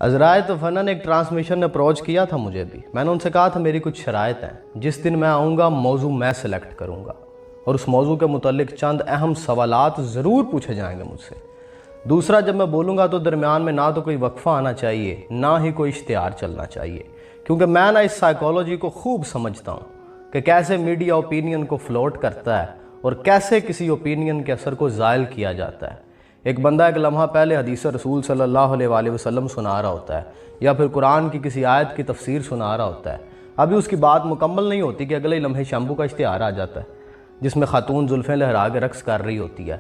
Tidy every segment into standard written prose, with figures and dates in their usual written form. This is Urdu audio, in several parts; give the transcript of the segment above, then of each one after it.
عذرائے تو فنن ایک ٹرانسمیشن نے اپروچ کیا تھا مجھے بھی. میں نے ان سے کہا تھا میری کچھ شرائط ہیں. جس دن میں آؤں گا موضوع میں سلیکٹ کروں گا اور اس موضوع کے متعلق چند اہم سوالات ضرور پوچھے جائیں گے مجھ سے. دوسرا، جب میں بولوں گا تو درمیان میں نہ تو کوئی وقفہ آنا چاہیے نہ ہی کوئی اشتہار چلنا چاہیے، کیونکہ میں اس سائیکالوجی کو خوب سمجھتا ہوں کہ کیسے میڈیا اوپینین کو فلوٹ کرتا ہے اور کیسے کسی اوپینین کے اثر کو زائل کیا جاتا ہے. ایک بندہ ایک لمحہ پہلے حدیث رسول صلی اللہ علیہ وآلہ وسلم سنا رہا ہوتا ہے یا پھر قرآن کی کسی آیت کی تفسیر سنا رہا ہوتا ہے. ابھی اس کی بات مکمل نہیں ہوتی کہ اگلے لمحے شیمپو کا اشتہار آ جاتا ہے جس میں خاتون زلفیں لہرا کے رقص کر رہی ہوتی ہے.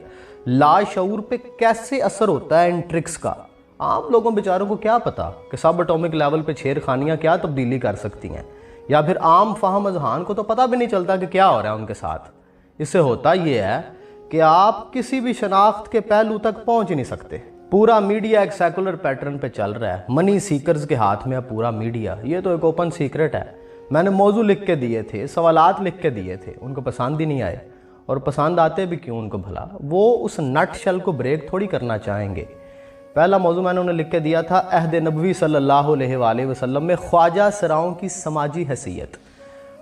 لاشعور پہ کیسے اثر ہوتا ہے ان ٹرکس کا؟ عام لوگوں بیچاروں کو کیا پتا کہ سب اٹامک لیول پہ چھیر خانیاں کیا تبدیلی کر سکتی ہیں، یا پھر عام فہم اذہان کو تو پتہ بھی نہیں چلتا کہ کیا ہو رہا ہے ان کے ساتھ. اس سے ہوتا یہ ہے کہ آپ کسی بھی شناخت کے پہلو تک پہنچ نہیں سکتے. پورا میڈیا ایک سیکولر پیٹرن پہ چل رہا ہے. منی سیکرز کے ہاتھ میں ہے پورا میڈیا. یہ تو ایک اوپن سیکرٹ ہے. میں نے موضوع لکھ کے دیے تھے، سوالات لکھ کے دیے تھے، ان کو پسند ہی نہیں آئے. اور پسند آتے بھی کیوں ان کو بھلا؟ وہ اس نٹ شل کو بریک تھوڑی کرنا چاہیں گے. پہلا موضوع میں نے انہیں لکھ کے دیا تھا عہد نبوی صلی اللہ علیہ وآلہ وسلم میں خواجہ سراؤں کی سماجی حیثیت.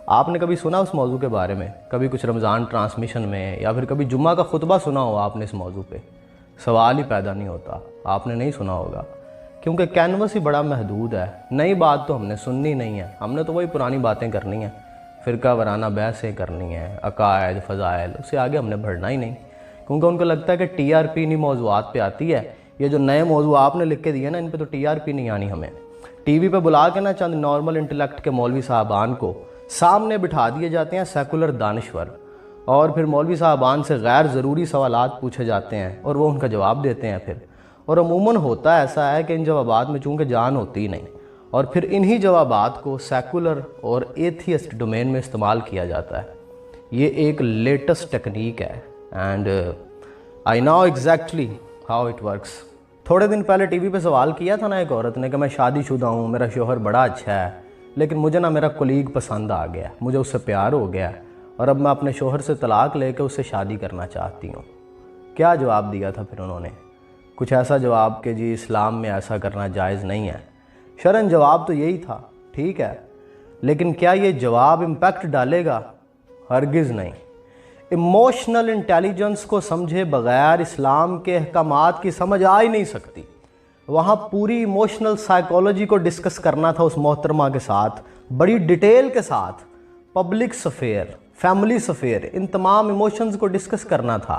آپ نے کبھی سنا اس موضوع کے بارے میں؟ کبھی کچھ رمضان ٹرانسمیشن میں یا پھر کبھی جمعہ کا خطبہ سنا ہو آپ نے اس موضوع پہ؟ سوال ہی پیدا نہیں ہوتا. آپ نے نہیں سنا ہوگا کیونکہ کینوس ہی بڑا محدود ہے. نئی بات تو ہم نے سننی نہیں ہے. ہم نے تو وہی پرانی باتیں کرنی ہیں، فرقہ وارانہ بحثیں کرنی ہیں، عقائد، فضائل. اس سے آگے ہم نے بڑھنا ہی نہیں، کیونکہ ان کو لگتا ہے کہ ٹی آر پی انہیں موضوعات پہ آتی ہے. یہ جو نئے موضوع آپ نے لکھ کے دیے نا، ان پہ تو ٹی آر پی نہیں آنی. ہمیں ٹی وی پہ بلا کے نا چند نارمل انٹلیکٹ کے مولوی صاحبان کو سامنے بٹھا دیے جاتے ہیں، سیکولر دانشور، اور پھر مولوی صاحبان سے غیر ضروری سوالات پوچھے جاتے ہیں اور وہ ان کا جواب دیتے ہیں. پھر اور عموماً ہوتا ایسا ہے کہ ان جوابات میں چونکہ جان ہوتی ہی نہیں، اور پھر انہی جوابات کو سیکولر اور ایتھیسٹ ڈومین میں استعمال کیا جاتا ہے. یہ ایک لیٹسٹ ٹیکنیک ہے and I know exactly how it works. تھوڑے دن پہلے ٹی وی پہ سوال کیا تھا نا ایک عورت نے کہ میں شادی شدہ ہوں، میرا شوہر بڑا اچھا ہے، لیکن مجھے نا میرا کولیگ پسند آ گیا، مجھے اس سے پیار ہو گیا اور اب میں اپنے شوہر سے طلاق لے کے اس سے شادی کرنا چاہتی ہوں. کیا جواب دیا تھا پھر انہوں نے؟ کچھ ایسا جواب کہ جی اسلام میں ایسا کرنا جائز نہیں ہے. شرعاً جواب تو یہی تھا، ٹھیک ہے، لیکن کیا یہ جواب امپیکٹ ڈالے گا؟ ہرگز نہیں. ایموشنل انٹیلیجنس کو سمجھے بغیر اسلام کے احکامات کی سمجھ آ ہی نہیں سکتی. وہاں پوری ایموشنل سائیکالوجی کو ڈسکس کرنا تھا اس محترمہ کے ساتھ، بڑی ڈیٹیل کے ساتھ. پبلک سفیر، فیملی سفیر، ان تمام ایموشنز کو ڈسکس کرنا تھا.